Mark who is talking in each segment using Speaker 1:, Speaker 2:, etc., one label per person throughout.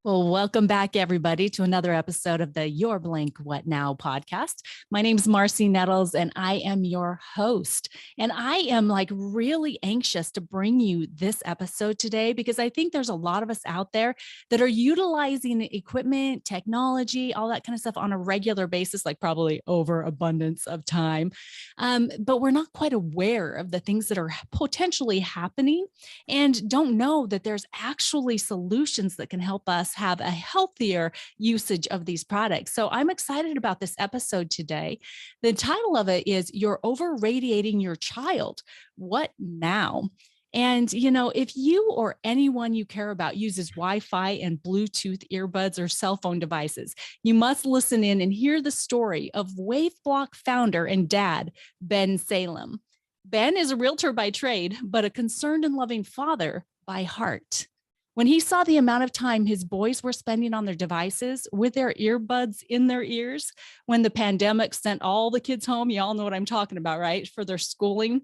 Speaker 1: Well, welcome back, everybody, to another episode of the Your Blank What Now podcast. My name's Marcy Nettles, and I am your host. And I am really anxious to bring you this episode today because I think there's a lot of us out there that are utilizing equipment, technology, all that kind of stuff on a regular basis, like probably overabundance of time. But we're not quite aware of the things that are potentially happening and don't know that there's actually solutions that can help us have a healthier usage of these products. So I'm excited about this episode today. The title of it is You're Over Radiating Your Child. What now? And, if you or anyone you care about uses Wi-Fi and Bluetooth earbuds or cell phone devices, you must listen in and hear the story of WaveBlock founder and dad, Ben Salem. Ben is a realtor by trade, but a concerned and loving father by heart. When he saw the amount of time his boys were spending on their devices with their earbuds in their ears, when the pandemic sent all the kids home, you all know what I'm talking about, right? For their schooling.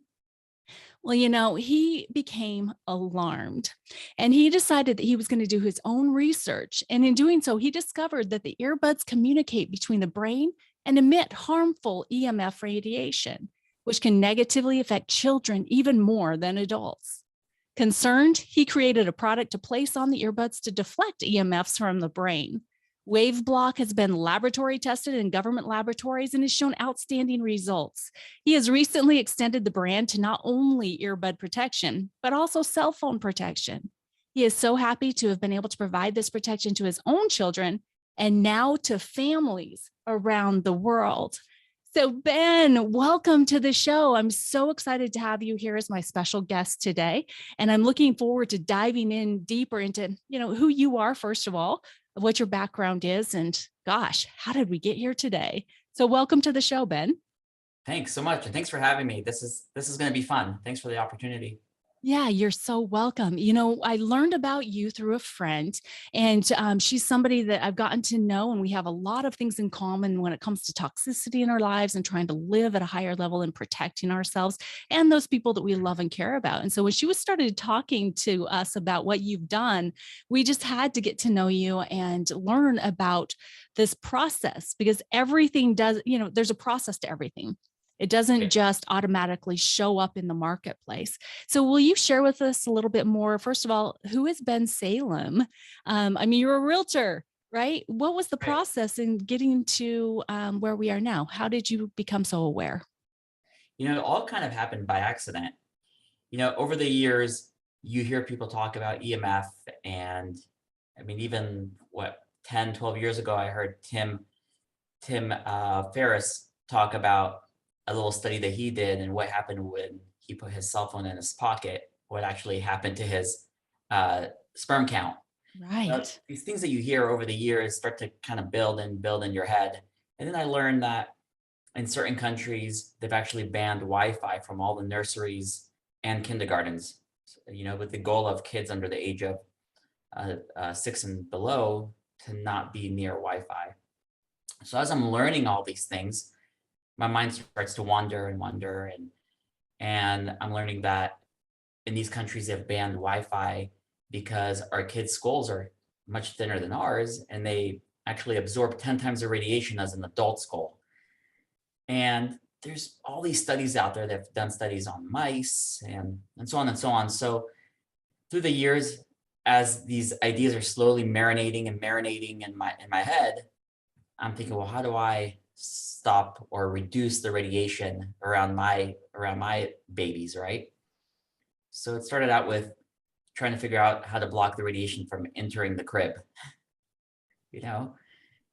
Speaker 1: Well, he became alarmed and he decided that he was going to do his own research. And in doing so, he discovered that the earbuds communicate between the brain and emit harmful EMF radiation, which can negatively affect children even more than adults. Concerned, he created a product to place on the earbuds to deflect EMFs from the brain. WaveBlock has been laboratory tested in government laboratories and has shown outstanding results. He has recently extended the brand to not only earbud protection, but also cell phone protection. He is so happy to have been able to provide this protection to his own children and now to families around the world. So Ben, welcome to the show. I'm so excited to have you here as my special guest today. And I'm looking forward to diving in deeper into, who you are, first of all, what your background is, and gosh, how did we get here today? So welcome to the show, Ben.
Speaker 2: Thanks so much. And thanks for having me. This is going to be fun. Thanks for the opportunity.
Speaker 1: Yeah, you're so welcome. I learned about you through a friend, and she's somebody that I've gotten to know, and we have a lot of things in common when it comes to toxicity in our lives and trying to live at a higher level and protecting ourselves and those people that we love and care about. And so when she started talking to us about what you've done, we just had to get to know you and learn about this process because everything does, there's a process to everything. It doesn't just automatically show up in the marketplace. So will you share with us a little bit more? First of all, who is Ben Salem? You're a realtor, right? What was the process in getting to where we are now? How did you become so aware?
Speaker 2: It all kind of happened by accident. Over the years, you hear people talk about EMF, and even 10, 12 years ago, I heard Tim Ferriss talk about a little study that he did and what happened when he put his cell phone in his pocket, what actually happened to his sperm count.
Speaker 1: Right.
Speaker 2: These things that you hear over the years start to kind of build in your head. And then I learned that in certain countries, they've actually banned Wi-Fi from all the nurseries and kindergartens, with the goal of kids under the age of 6 and below to not be near Wi-Fi. So as I'm learning all these things, my mind starts to wander, and I'm learning that in these countries they've banned Wi-Fi because our kids' skulls are much thinner than ours, and they actually absorb 10 times the radiation as an adult skull. And there's all these studies out there that have done studies on mice and so on and so on. So through the years, as these ideas are slowly marinating in my head, I'm thinking, well, how do I stop or reduce the radiation around my babies, right? So it started out with trying to figure out how to block the radiation from entering the crib.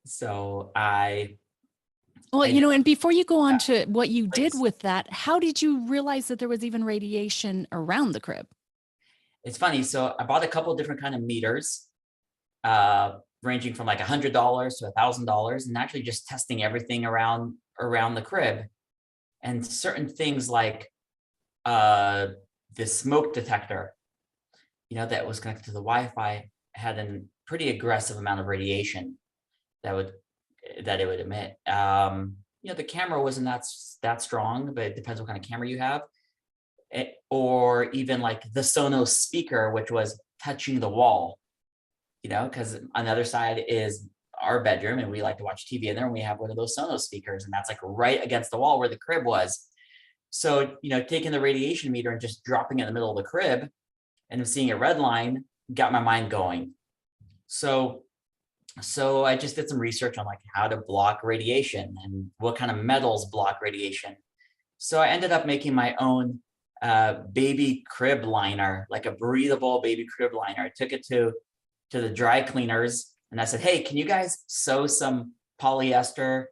Speaker 2: So
Speaker 1: and before you go on to what you did with that, how did you realize that there was even radiation around the crib?
Speaker 2: It's funny. So I bought a couple of different kind of meters, ranging from like $100 to $1,000, and actually just testing everything around the crib. And certain things like the smoke detector, that was connected to the Wi-Fi, had a pretty aggressive amount of radiation that it would emit. The camera wasn't that strong, but it depends what kind of camera you have. Or even like the Sonos speaker, which was touching the wall. because on the other side is our bedroom and we like to watch TV in there, and we have one of those Sonos speakers, and that's like right against the wall where the crib was. So, taking the radiation meter and just dropping it in the middle of the crib and seeing a red line got my mind going. So I just did some research on like how to block radiation and what kind of metals block radiation. So I ended up making my own baby crib liner, like a breathable baby crib liner. I took it to the dry cleaners and I said, hey, can you guys sew some polyester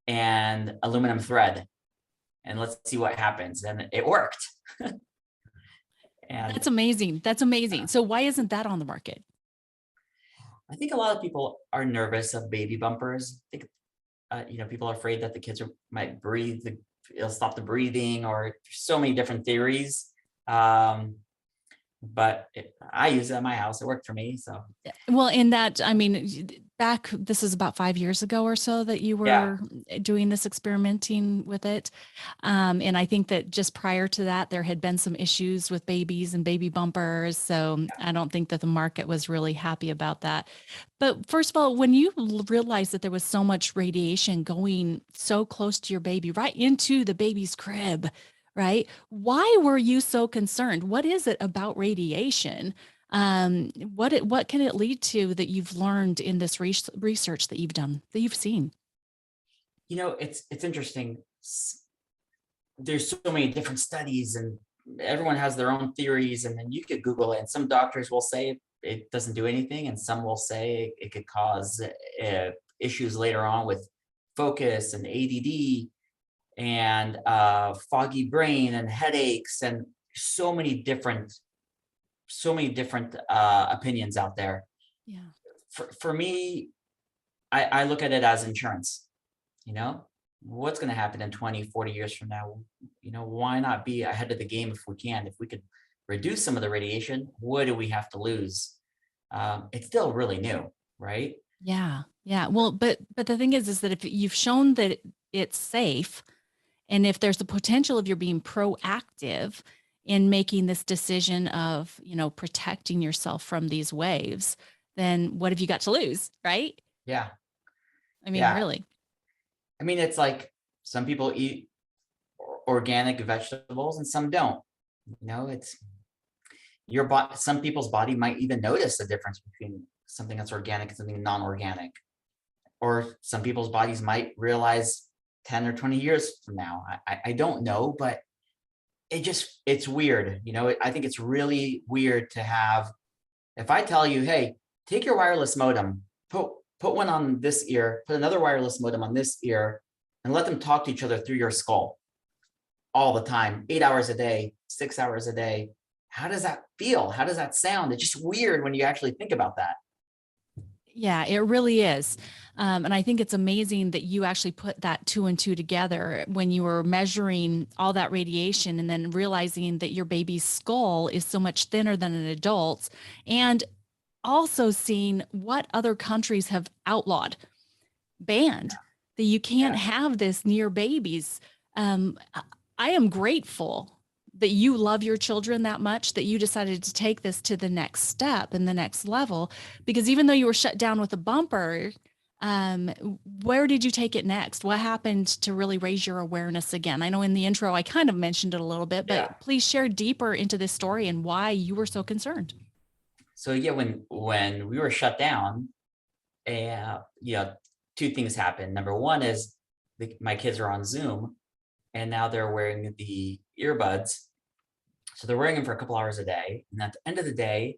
Speaker 2: and aluminum thread? And let's see what happens. And it worked. And
Speaker 1: That's amazing. That's amazing. So why isn't that on the market?
Speaker 2: I think a lot of people are nervous of baby bumpers. I think, people are afraid that the kids might breathe, it'll stop the breathing, or so many different theories. But I use it at my house. It worked for me. So
Speaker 1: Well, in that, I mean, this is about 5 years ago or so that you
Speaker 2: yeah,
Speaker 1: were doing this experimenting with it. And I think that just prior to that, there had been some issues with babies and baby bumpers. So I don't think that the market was really happy about that. But first of all, when you realized that there was so much radiation going so close to your baby, right into the baby's crib, right? Why were you so concerned? What is it about radiation? What can it lead to that you've learned in this research that you've done, that you've seen?
Speaker 2: it's interesting. There's so many different studies, and everyone has their own theories. And then you could Google it, and some doctors will say it doesn't do anything, and some will say it could cause issues later on with focus and ADD and foggy brain and headaches, and so many different opinions out there.
Speaker 1: Yeah.
Speaker 2: For me, I look at it as insurance. What's going to happen in 20, 40 years from now? Why not be ahead of the game if we can? If we could reduce some of the radiation, what do we have to lose? It's still really new, right?
Speaker 1: Yeah. Yeah. Well, but the thing is that if you've shown that it's safe, and if there's the potential of your being proactive in making this decision of, protecting yourself from these waves, then what have you got to lose, right?
Speaker 2: Yeah.
Speaker 1: I mean,
Speaker 2: Yeah.
Speaker 1: really.
Speaker 2: I mean, it's like some people eat organic vegetables and some don't. It's your body. Some people's body might even notice the difference between something that's organic and something non-organic. Or some people's bodies might realize 10 or 20 years from now. I don't know, but it's weird. I think it's really weird to have, if I tell you, hey, take your wireless modem, put one on this ear, put another wireless modem on this ear, and let them talk to each other through your skull all the time, 8 hours a day, 6 hours a day. How does that feel? How does that sound? It's just weird when you actually think about that.
Speaker 1: Yeah, it really is. And I think it's amazing that you actually put that two and two together when you were measuring all that radiation and then realizing that your baby's skull is so much thinner than an adult's, and also seeing what other countries have outlawed, banned, that you can't
Speaker 2: Yeah.
Speaker 1: have this near babies. I am grateful that you love your children that much that you decided to take this to the next step and the next level, because even though you were shut down with a bumper, where did you take it next? What happened to really raise your awareness again? I know in the intro I kind of mentioned it a little bit,
Speaker 2: Yeah.
Speaker 1: but please share deeper into this story and why you were so concerned.
Speaker 2: So yeah, when we were shut down, two things happened. Number one is my kids are on Zoom, and now they're wearing the earbuds. So they're wearing them for a couple hours a day, and at the end of the day,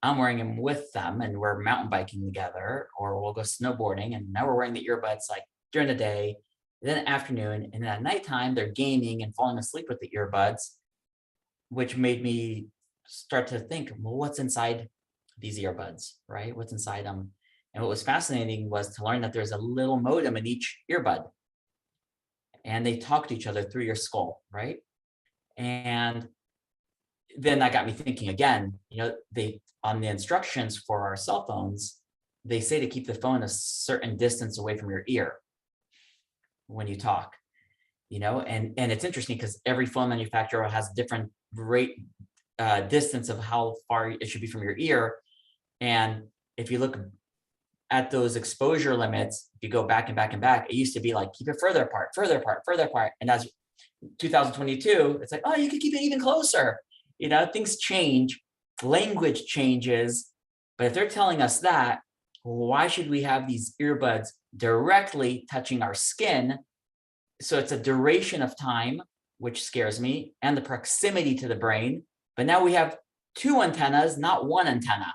Speaker 2: I'm wearing them with them, and we're mountain biking together, or we'll go snowboarding, and now we're wearing the earbuds like during the day, then afternoon, and then at nighttime they're gaming and falling asleep with the earbuds, which made me start to think, well, what's inside these earbuds, right? What's inside them? And what was fascinating was to learn that there's a little modem in each earbud, and they talk to each other through your skull, right? And then that got me thinking again. They, on the instructions for our cell phones, they say to keep the phone a certain distance away from your ear when you talk. And it's interesting because every phone manufacturer has different rate distance of how far it should be from your ear. And if you look at those exposure limits, if you go back and back and back, it used to be like, keep it further apart, further apart, further apart. And that's 2022. It's like, oh, you could keep it even closer. Things change, language changes. But if they're telling us that, why should we have these earbuds directly touching our skin? So it's a duration of time, which scares me, and the proximity to the brain. But now we have two antennas, not one antenna.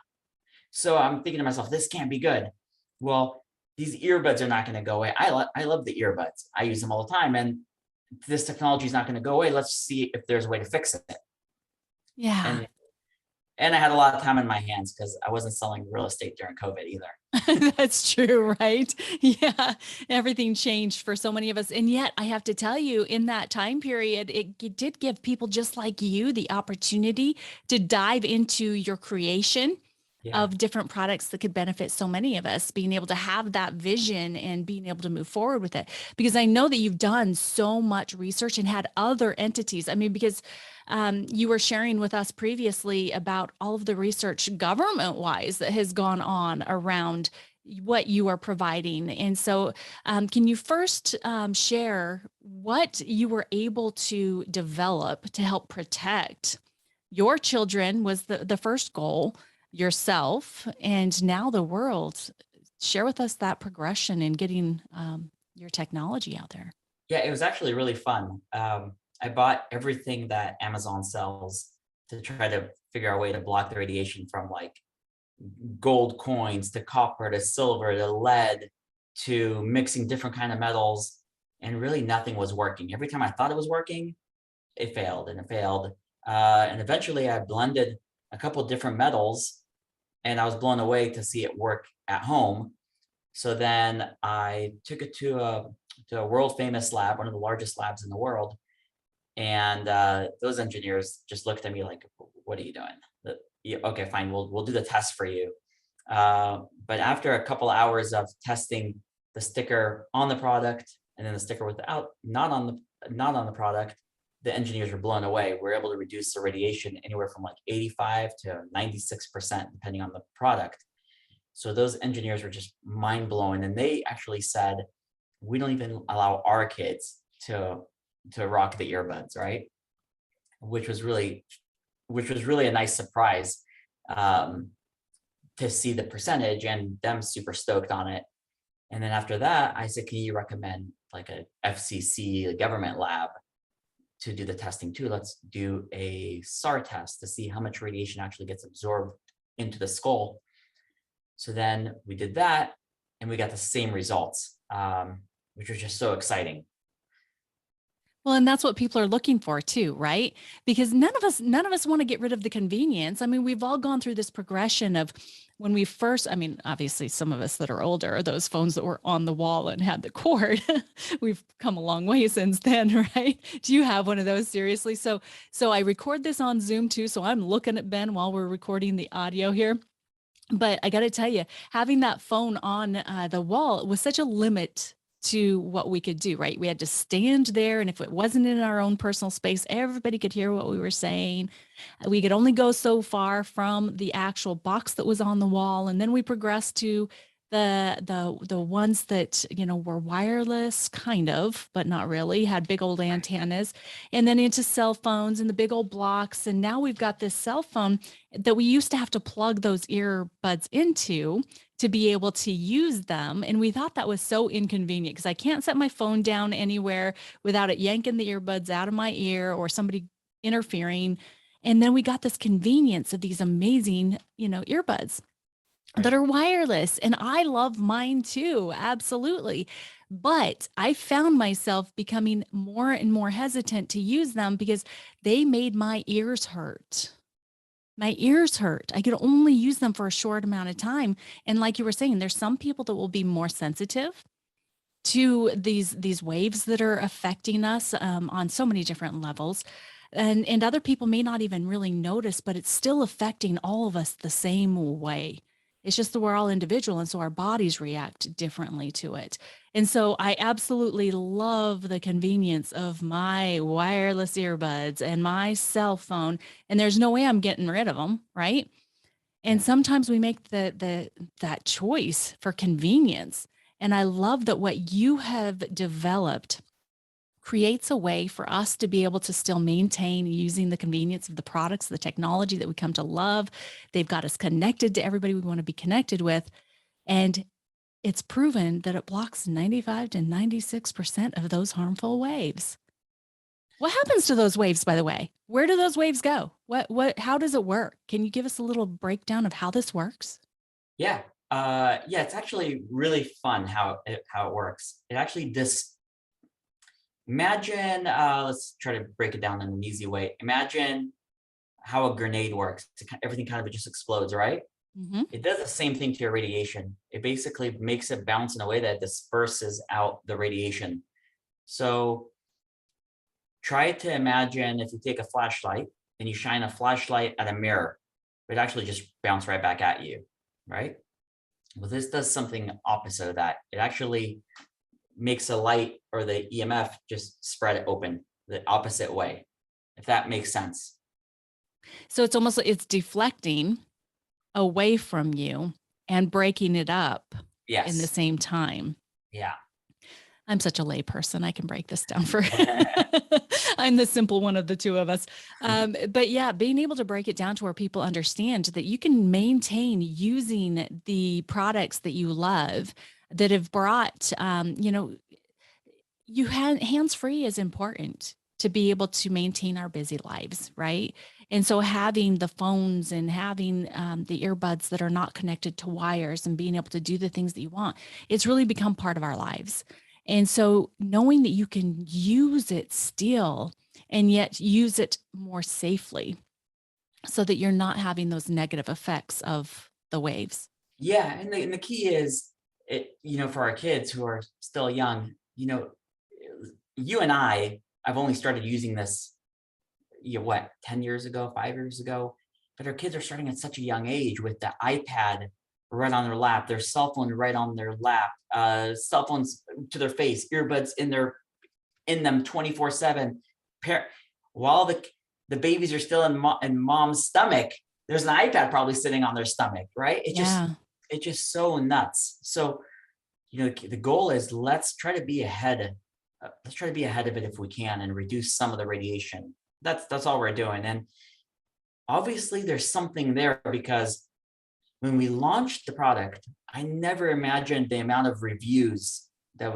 Speaker 2: So I'm thinking to myself, this can't be good. Well, these earbuds are not going to go away. I love the earbuds. I use them all the time. And this technology is not going to go away. Let's see if there's a way to fix it.
Speaker 1: Yeah.
Speaker 2: And I had a lot of time in my hands because I wasn't selling real estate during COVID either.
Speaker 1: That's true, right? Yeah. Everything changed for so many of us. And yet, I have to tell you, in that time period, it did give people just like you the opportunity to dive into your creation of different products that could benefit so many of us, being able to have that vision and being able to move forward with it. Because I know that you've done so much research and had other entities. I mean, because you were sharing with us previously about all of the research government-wise that has gone on around what you are providing. And so can you first share what you were able to develop to help protect your children was the first goal, yourself, and now the world. Share with us that progression in getting your technology out there.
Speaker 2: Yeah, it was actually really fun. I bought everything that Amazon sells to try to figure out a way to block the radiation, from like gold coins to copper to silver to lead to mixing different kind of metals. And really nothing was working. Every time I thought it was working, it failed and it failed. And eventually I blended a couple of different metals, and I was blown away to see it work at home. So then I took it to a world famous lab, one of the largest labs in the world. And those engineers just looked at me like, what are you doing? Okay, fine, we'll do the test for you. But after a couple hours of testing the sticker on the product and then the sticker not on the product, the engineers were blown away. We're able to reduce the radiation anywhere from like 85 to 96%, depending on the product. So those engineers were just mind blowing. And they actually said, we don't even allow our kids to rock the earbuds, right? Which was really a nice surprise to see the percentage and them super stoked on it. And then after that, I said, can you recommend like a FCC, a government lab, to do the testing too? Let's do a SAR test to see how much radiation actually gets absorbed into the skull. So then we did that and we got the same results, which was just so exciting.
Speaker 1: Well, and that's what people are looking for too, right? Because none of us want to get rid of the convenience. I mean, we've all gone through this progression of when we first, I mean, obviously some of us that are older, those phones that were on the wall and had the cord, we've come a long way since then, right? Do you have one of those seriously? So I record this on Zoom too. So I'm looking at Ben while we're recording the audio here. But I got to tell you, having that phone on the wall was such a limit to what we could do, right? We had to stand there. And if it wasn't in our own personal space, everybody could hear what we were saying. We could only go so far from the actual box that was on the wall. And then we progressed to the ones that, were wireless, kind of, but not really, had big old antennas, and then into cell phones and the big old blocks. And now we've got this cell phone that we used to have to plug those earbuds into to be able to use them. And we thought that was so inconvenient because I can't set my phone down anywhere without it yanking the earbuds out of my ear or somebody interfering. And then we got this convenience of these amazing, earbuds that are wireless. And I love mine too. Absolutely. But I found myself becoming more and more hesitant to use them because they made my ears hurt. My ears hurt. I could only use them for a short amount of time. And like you were saying, there's some people that will be more sensitive to these waves that are affecting us on so many different levels. And other people may not even really notice, but it's still affecting all of us the same way. It's just that we're all individual. And so our bodies react differently to it. And so I absolutely love the convenience of my wireless earbuds and my cell phone. And there's no way I'm getting rid of them, right? And sometimes we make that choice for convenience. And I love that what you have developed creates a way for us to be able to still maintain using the convenience of the products, the technology that we come to love. They've got us connected to everybody we want to be connected with. And it's proven that it blocks 95 to 96% of those harmful waves. What happens to those waves, by the way? Where do those waves go? How does it work? Can you give us a little breakdown of how this works?
Speaker 2: Yeah. Yeah, it's actually really fun how it works. It actually imagine, let's try to break it down in an easy way. Imagine how a grenade works. Everything kind of just explodes, right?
Speaker 1: Mm-hmm.
Speaker 2: It does the same thing to your radiation. It basically makes it bounce in a way that disperses out the radiation. So try to imagine if you take a flashlight and you shine a flashlight at a mirror, it actually just bounce right back at you, right? Well, this does something opposite of that. It actually makes a light or the EMF just spread it open the opposite way, if that makes sense.
Speaker 1: So it's almost like it's deflecting away from you and breaking it up in the
Speaker 2: Yes.
Speaker 1: same time.
Speaker 2: Yeah.
Speaker 1: I'm such a lay person. I can break this down for. I'm the simple one of the two of us. But yeah, being able to break it down to where people understand that you can maintain using the products that you love that have brought, hands free is important to be able to maintain our busy lives, right? And so having the phones and having the earbuds that are not connected to wires and being able to do the things that you want, it's really become part of our lives. And so knowing that you can use it still and yet use it more safely so that you're not having those negative effects of the waves.
Speaker 2: Yeah. And the key is for our kids who are still young, you and I've only started using this, 10 years ago, 5 years ago, but our kids are starting at such a young age with the iPad right on their lap, their cell phone right on their lap, cell phones to their face, earbuds in them 24/7. While the babies are still in mom's stomach, there's an iPad probably sitting on their stomach, right?
Speaker 1: Yeah.
Speaker 2: It's just so nuts. So, the goal is let's try to be ahead. Let's try to be ahead of it if we can and reduce some of the radiation. That's all we're doing. And obviously there's something there because when we launched the product, I never imagined the amount of reviews that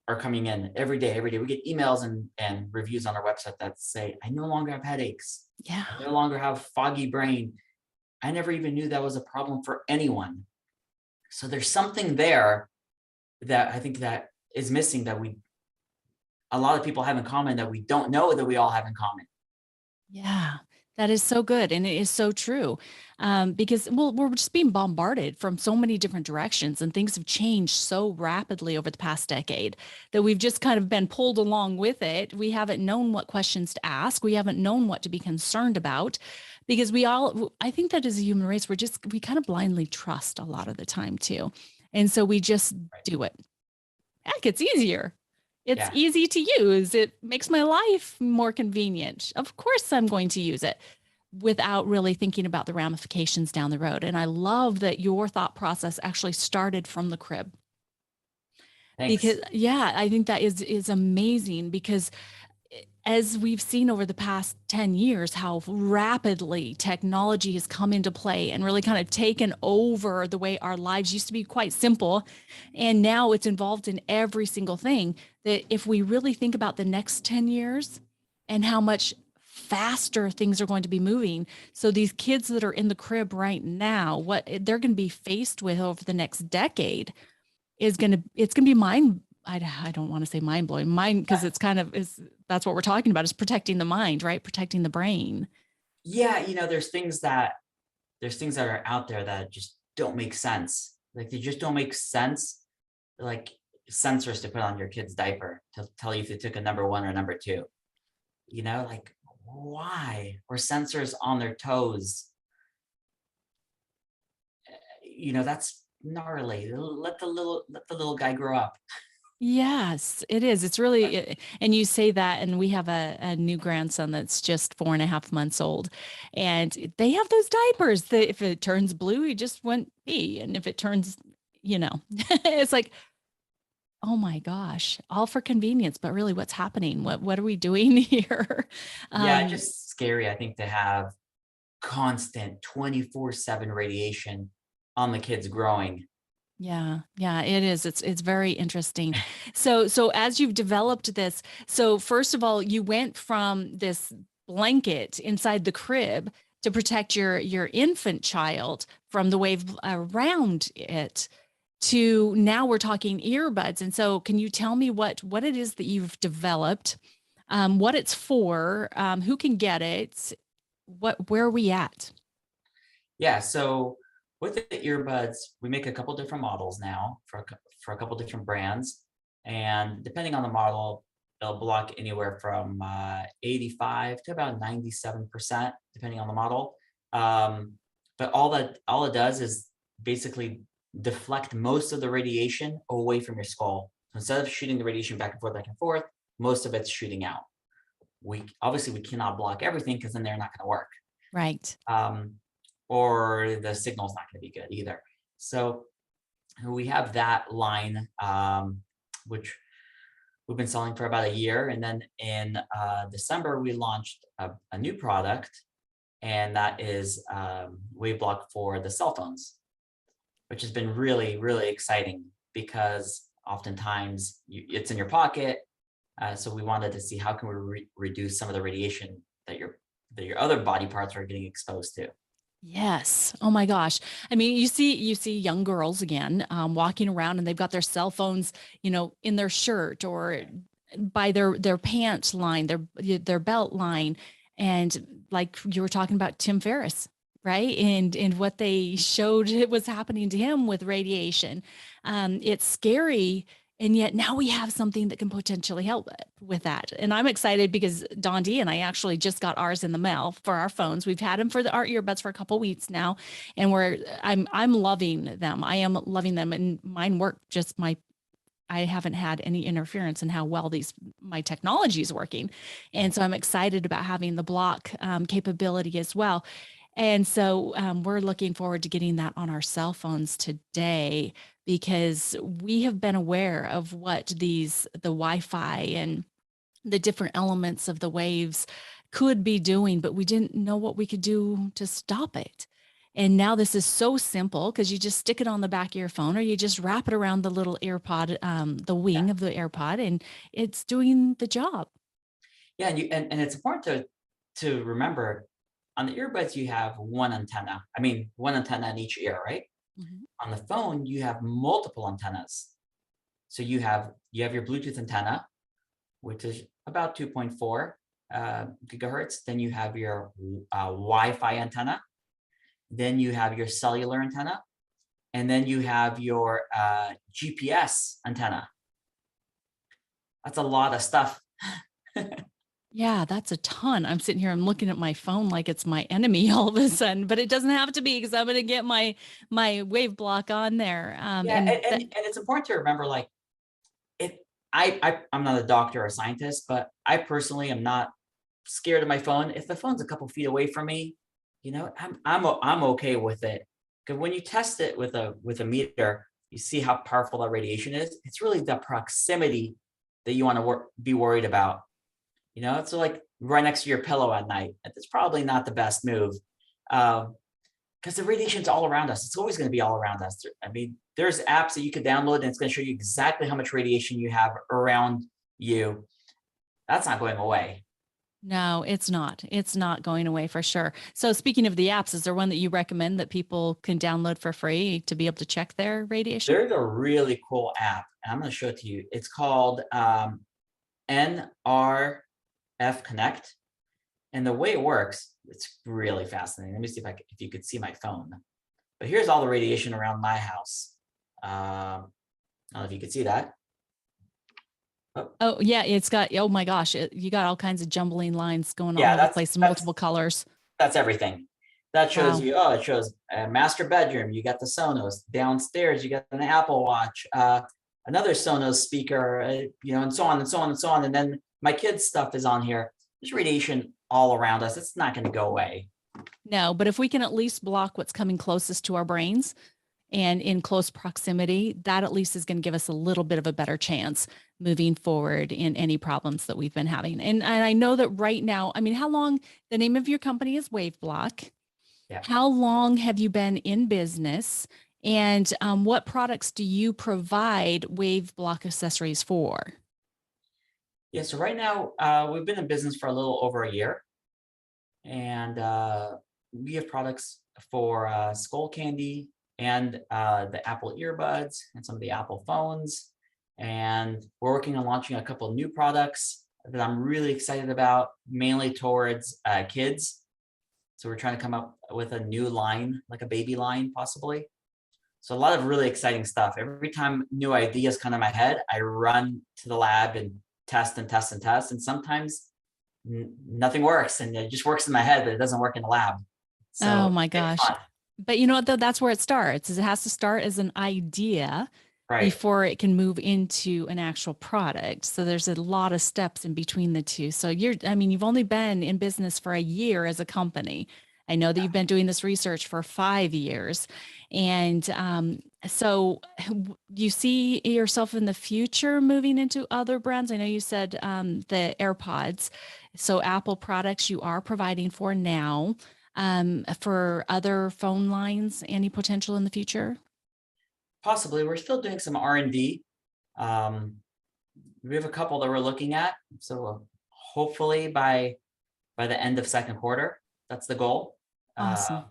Speaker 2: are coming in every day. Every day we get emails and reviews on our website that say, I no longer have headaches.
Speaker 1: Yeah.
Speaker 2: I no longer have foggy brain. I never even knew that was a problem for anyone. So there's something there that I think that is missing that a lot of people have in common that we don't know that we all have in common.
Speaker 1: Yeah, that is so good. And it is so true. Because we're just being bombarded from so many different directions, and things have changed so rapidly over the past decade that we've just kind of been pulled along with it. We haven't known what questions to ask. We haven't known what to be concerned about because I think that as a human race, we kind of blindly trust a lot of the time too. And so we just
Speaker 2: Right.
Speaker 1: do it. Heck, it's easier. It's
Speaker 2: Yeah.
Speaker 1: easy to use. It makes my life more convenient. Of course, I'm going to use it without really thinking about the ramifications down the road. And I love that your thought process actually started from the crib. Because
Speaker 2: Thanks.
Speaker 1: yeah, I think that is amazing because as we've seen over the past 10 years, how rapidly technology has come into play and really kind of taken over the way our lives used to be quite simple. And now it's involved in every single thing. That if we really think about the next 10 years and how much faster things are going to be moving. So these kids that are in the crib right now, what they're going to be faced with over the next decade it's going to be I don't want to say mind blowing mind because it's kind of is that's what we're talking about is protecting the mind, right? Protecting the brain.
Speaker 2: Yeah, there's things that are out there that just don't make sense. Like they just don't make sense. Like sensors to put on your kid's diaper to tell you if they took a number one or number two. Like why? Or sensors on their toes. That's gnarly. Let the little guy grow up.
Speaker 1: Yes, it is. It's really, and you say that, and we have a new grandson that's just 4.5 months old, and they have those diapers that if it turns blue, he just went pee, and if it turns, it's like, oh my gosh, all for convenience, but really, what's happening? What are we doing here?
Speaker 2: Yeah,
Speaker 1: Um,
Speaker 2: just scary, I think, to have constant 24/7 radiation on the kids growing.
Speaker 1: Yeah, yeah, it is. It's very interesting. So as you've developed this, so first of all, you went from this blanket inside the crib to protect your infant child from the wave around it to now we're talking earbuds. And so can you tell me what it is that you've developed, what it's for, who can get it, where are we at?
Speaker 2: Yeah, so with the earbuds, we make a couple different models now for a couple different brands, and depending on the model, they'll block anywhere from 85 to about 97%, depending on the model. Um, but all it does is basically deflect most of the radiation away from your skull. So instead of shooting the radiation back and forth, most of it's shooting out. We cannot block everything because then they're not going to work.
Speaker 1: Right.
Speaker 2: Um, or the signal's not going to be good either. So we have that line, which we've been selling for about a year. And then in December, we launched a new product, and that is Waveblock for the cell phones, which has been really, really exciting because oftentimes it's in your pocket. So we wanted to see how can we reduce some of the radiation that your other body parts are getting exposed to.
Speaker 1: Yes. Oh my gosh. I mean, you see young girls again, walking around and they've got their cell phones, in their shirt or by their pant line, their belt line, and like you were talking about Tim Ferriss, right? And what they showed it was happening to him with radiation. It's scary. And yet now we have something that can potentially help with that. And I'm excited because Dondi and I actually just got ours in the mail for our phones. We've had them for our earbuds for a couple weeks now, and I'm loving them. I am loving them, and mine work just my. I haven't had any interference in how well my technology is working, and so I'm excited about having the block capability as well. And so we're looking forward to getting that on our cell phones today because we have been aware of what the Wi-Fi and the different elements of the waves could be doing, but we didn't know what we could do to stop it. And now this is so simple because you just stick it on the back of your phone or you just wrap it around the little AirPod, the
Speaker 2: Yeah.
Speaker 1: wing of the AirPod, and it's doing the job.
Speaker 2: Yeah, and it's important to remember on the earbuds you have one antenna. I mean, one antenna in each ear, right?
Speaker 1: Mhm.
Speaker 2: On the phone you have multiple antennas. So you have your Bluetooth antenna, which is about 2.4 gigahertz. Then you have your Wi-Fi antenna. Then you have your cellular antenna, and then you have your GPS antenna. That's a lot of stuff.
Speaker 1: Yeah, that's a ton. I'm sitting here, I'm looking at my phone like it's my enemy all of a sudden, but it doesn't have to be because I'm going to get my wave block on there.
Speaker 2: Yeah,
Speaker 1: And that,
Speaker 2: and it's important to remember, like, it I'm not a doctor or a scientist, but I personally am not scared of my phone. If the phone's a couple feet away from me, I'm okay with it. Because when you test it with a meter, you see how powerful that radiation is. It's really the proximity that you want to be worried about. It's like right next to your pillow at night. That's probably not the best move. Um, because the radiation's all around us. It's always going to be all around us. I mean, there's apps that you could download and it's going to show you exactly how much radiation you have around you. That's not going away.
Speaker 1: no, it's not. It's not going away for sure. So speaking of the apps, is there one that you recommend that people can download for free to be able to check their radiation?
Speaker 2: There's a really cool app, and I'm going to show it to you. It's called NRF Connect, and the way it works, it's really fascinating. Let me see if you could see my phone. But here's all the radiation around my house. I don't know if you could see that. Oh,
Speaker 1: Oh, yeah, it's got, oh my gosh, you got all kinds of jumbling lines going all
Speaker 2: yeah,
Speaker 1: over the place,
Speaker 2: that's
Speaker 1: multiple colors.
Speaker 2: that's everything. That shows
Speaker 1: Wow.
Speaker 2: you, oh, it shows a master bedroom. You got the Sonos. Downstairs, you got an Apple Watch. another Sonos speaker, and so on and so on and so on. And then my kids' stuff is on here. There's radiation all around us. It's not going to go away.
Speaker 1: No, but if we can at least block what's coming closest to our brains and in close proximity, that at least is going to give us a little bit of a better chance moving forward in any problems that we've been having. And I know that right now, I mean, how long, the name of your company is Wave Block.
Speaker 2: Yeah.
Speaker 1: How long have you been in business? And what products do you provide Wave Block accessories for?
Speaker 2: Yeah. So right now, we've been in business for a little over a year, and we have products for Skull Candy and the Apple earbuds and some of the Apple phones. And we're working on launching a couple of new products that I'm really excited about, mainly towards kids. So we're trying to come up with a new line, like a baby line, possibly. So a lot of really exciting stuff. Every time new ideas come to my head, I run to the lab and test and test and test. And sometimes nothing works, and it just works in my head, but it doesn't work in the lab.
Speaker 1: Oh
Speaker 2: So
Speaker 1: my
Speaker 2: it's
Speaker 1: gosh.
Speaker 2: fun.
Speaker 1: But you know what, though? That's where it starts, is it has to start as an idea
Speaker 2: Right.
Speaker 1: before it can move into an actual product. So there's a lot of steps in between the two. So I mean, you've only been in business for a year as a company. I know that you've been doing this research for 5 years. And so you see yourself in the future moving into other brands? I know you said the AirPods. So Apple products you are providing for now, for other phone lines, any potential in the future?
Speaker 2: Possibly. We're still doing some R&D. Um, we have a couple that we're looking at. So hopefully by the end of second quarter, that's the goal.
Speaker 1: Awesome.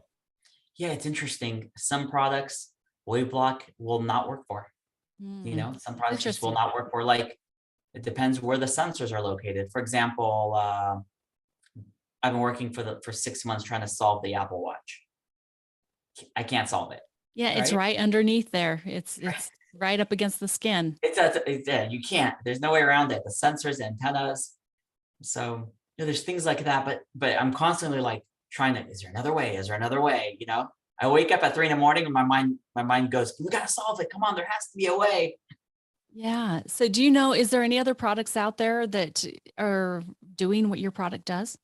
Speaker 2: Yeah, it's interesting. Some products Wayblock will not work for.
Speaker 1: Mm,
Speaker 2: Some products just will
Speaker 1: interesting.
Speaker 2: not work for. Like, it depends where the sensors are located. For example, I've been working for 6 months trying to solve the Apple Watch. I can't solve it.
Speaker 1: Yeah, it's
Speaker 2: Right?
Speaker 1: right underneath there. It's right up against the skin.
Speaker 2: You can't. There's no way around it. The sensors, antennas. So there's things like that. But I'm constantly like trying to. Is there another way? Is there another way? I wake up at 3 a.m. and my mind goes, we gotta solve it. Come on, there has to be a way.
Speaker 1: Yeah. So do you know, is there any other products out there that are doing what your product does?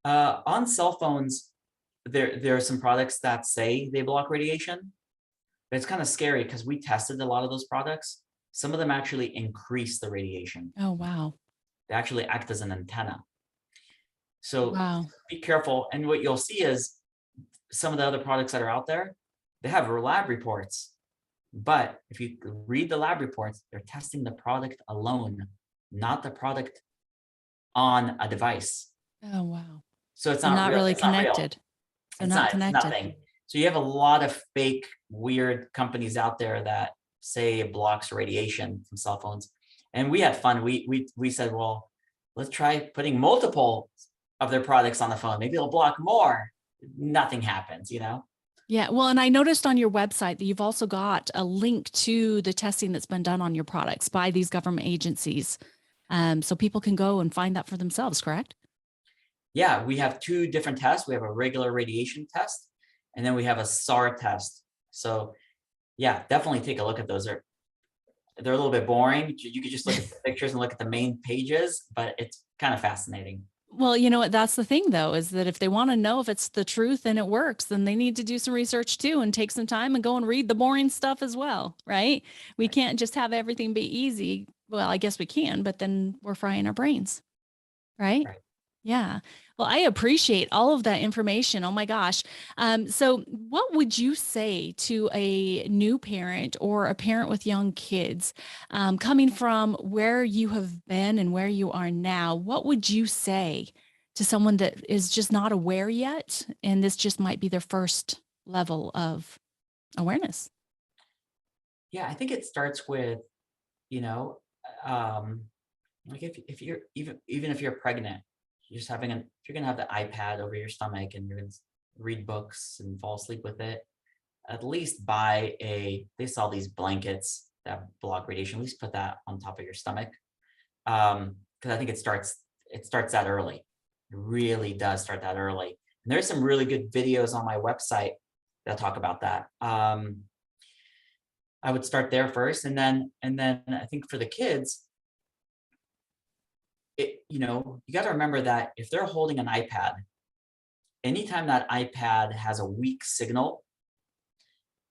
Speaker 2: On cell phones, there are some products that say they block radiation, but it's kind of scary because we tested a lot of those products. Some of them actually increase the radiation.
Speaker 1: Oh, wow.
Speaker 2: They actually act as an antenna. So
Speaker 1: Wow.
Speaker 2: be careful. And what you'll see is some of the other products that are out there, they have lab reports. But if you read the lab reports, they're testing the product alone, not the product on a device.
Speaker 1: Oh, wow.
Speaker 2: So it's
Speaker 1: So
Speaker 2: not
Speaker 1: not
Speaker 2: real.
Speaker 1: really
Speaker 2: It's not real.
Speaker 1: connected. So not
Speaker 2: It's
Speaker 1: connected.
Speaker 2: nothing. So you have a lot of fake, weird companies out there that say it blocks radiation from cell phones. And we had fun. We said, well, let's try putting multiple of their products on the phone. Maybe it'll block more. Nothing happens.
Speaker 1: Yeah. Well, and I noticed on your website that you've also got a link to the testing that's been done on your products by these government agencies. So people can go and find that for themselves, correct?
Speaker 2: Yeah, we have two different tests. We have a regular radiation test, and then we have a SAR test. So yeah, definitely take a look at those. They're a little bit boring. You could just look at the pictures and look at the main pages, but it's kind of fascinating.
Speaker 1: Well, you know what? That's the thing, though, is that if they want to know if it's the truth and it works, then they need to do some research too and take some time and go and read the boring stuff as well, right? We
Speaker 2: Right.
Speaker 1: can't just have everything be easy. Well, I guess we can, but then we're frying our brains, right?
Speaker 2: Right.
Speaker 1: Yeah. Well, I appreciate all of that information. Oh my gosh. So what would you say to a new parent or a parent with young kids, coming from where you have been and where you are now? What would you say to someone that is just not aware yet? And this just might be their first level of awareness.
Speaker 2: Yeah, I think it starts with, you know, um, like if you're even if you're pregnant, you're just if you're gonna have the iPad over your stomach and you're gonna read books and fall asleep with it, at least they sell these blankets that block radiation. At least put that on top of your stomach. Because I think it starts that early. It really does start that early. And there's some really good videos on my website that talk about that. I would start there first, and then I think for the kids, you got to remember that if they're holding an iPad, anytime that iPad has a weak signal,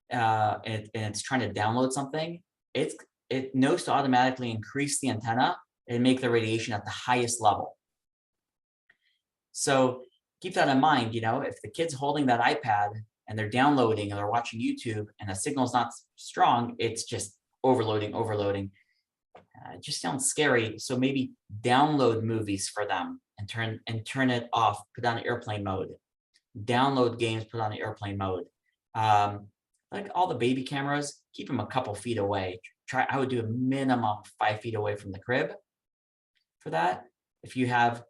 Speaker 2: and it's trying to download something, it's it knows to automatically increase the antenna and make the radiation at the highest level. So keep that in mind. If the kid's holding that iPad and they're downloading or they're watching YouTube and the signal's not strong, it's just overloading, overloading. It just sounds scary. So maybe download movies for them and turn it off. Put on airplane mode. Download games. Put on airplane mode. Um, like all the baby cameras, keep them a couple feet away. I would do a minimum 5 feet away from the crib for that. If you have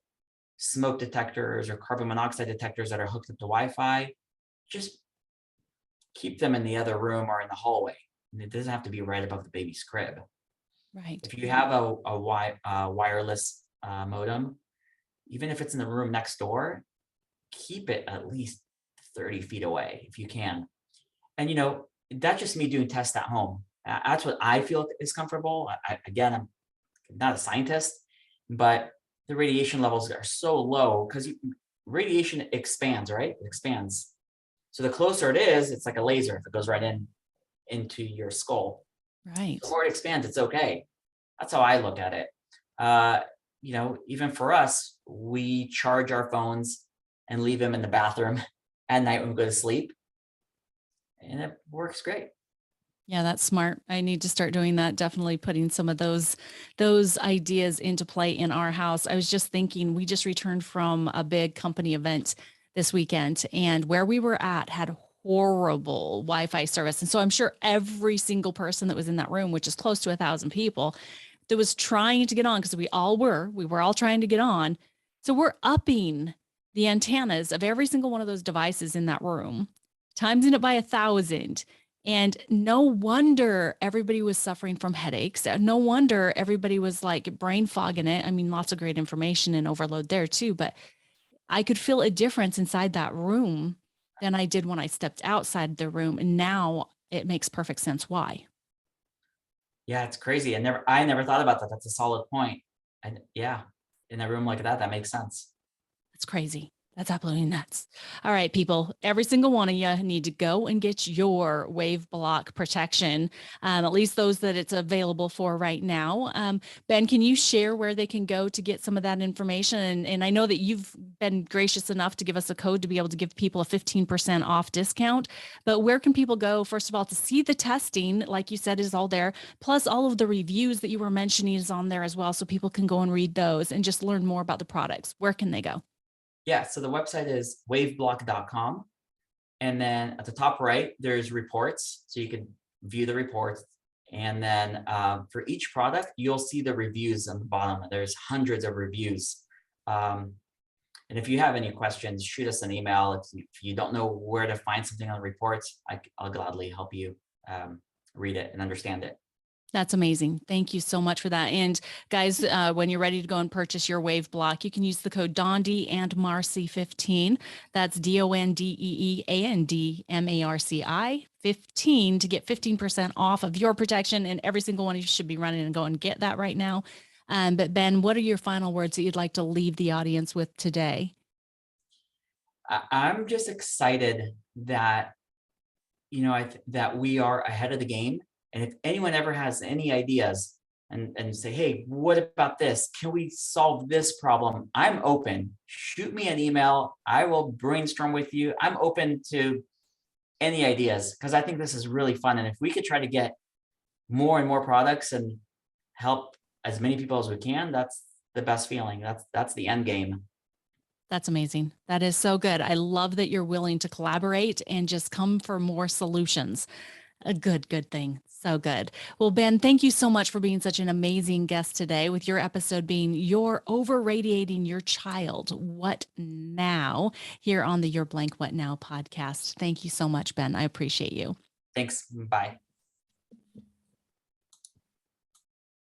Speaker 2: smoke detectors or carbon monoxide detectors that are hooked up to Wi-Fi, just keep them in the other room or in the hallway. And it doesn't have to be right above the baby's crib.
Speaker 1: Right.
Speaker 2: If you have a wireless modem, even if it's in the room next door, keep it at least 30 feet away if you can. And that's just me doing tests at home. That's what I feel is comfortable. Again, I'm not a scientist, but the radiation levels are so low because radiation expands, right? It expands. So the closer it is, it's like a laser if it goes right into your skull.
Speaker 1: Right.
Speaker 2: The more it expands, it's okay. That's how I look at it. Even for us, we charge our phones and leave them in the bathroom at night when we go to sleep. And it works great.
Speaker 1: Yeah, that's smart. I need to start doing that. Definitely putting some of those ideas into play in our house. I was just thinking, we just returned from a big company event this weekend, and where we were at had horrible Wi-Fi service. And so I'm sure every single person that was in that room, which is close to 1,000 people, that was trying to get on, because we were all trying to get on. So we're upping the antennas of every single one of those devices in that room, timesing it by 1,000. And no wonder everybody was suffering from headaches. No wonder everybody was like brain fogging it. I mean, lots of great information and overload there too, but I could feel a difference inside that room than I did when I stepped outside the room. And now it makes perfect sense why.
Speaker 2: Yeah, it's crazy. I never thought about that. That's a solid point. And yeah, in a room like that makes sense.
Speaker 1: That's crazy. That's absolutely nuts. All right, people, every single one of you need to go and get your wave block protection, at least those that it's available for right now. Ben, can you share where they can go to get some of that information? And I know that you've been gracious enough to give us a code to be able to give people a 15% off discount, but where can people go, first of all, to see the testing, like you said, is all there, plus all of the reviews that you were mentioning is on there as well, so people can go and read those and just learn more about the products. Where can they go?
Speaker 2: Yeah, so the website is waveblock.com. And then at the top right, there's reports. So you can view the reports. And then for each product, you'll see the reviews on the bottom. There's hundreds of reviews. And if you have any questions, shoot us an email. If you don't know where to find something on the reports, I'll gladly help you read it and understand it.
Speaker 1: That's amazing. Thank you so much for that. And guys, when you're ready to go and purchase your wave block, you can use the code Dondi and Marcy 15. That's DONDEEANDMARCI 15 to get 15% off of your protection. And every single one of you should be running and go and get that right now. But Ben, what are your final words that you'd like to leave the audience with today?
Speaker 2: I'm just excited that that we are ahead of the game. And if anyone ever has any ideas and say, hey, what about this? Can we solve this problem? I'm open. Shoot me an email. I will brainstorm with you. I'm open to any ideas because I think this is really fun. And if we could try to get more and more products and help as many people as we can, that's the best feeling. That's the end game.
Speaker 1: That's amazing. That is so good. I love that you're willing to collaborate and just come for more solutions. A good thing. So good. Well, Ben, thank you so much for being such an amazing guest today, with your episode being You're Over Radiating Your Child. What now? Here on the Your Blank What Now podcast. Thank you so much, Ben. I appreciate you.
Speaker 2: Thanks. Bye.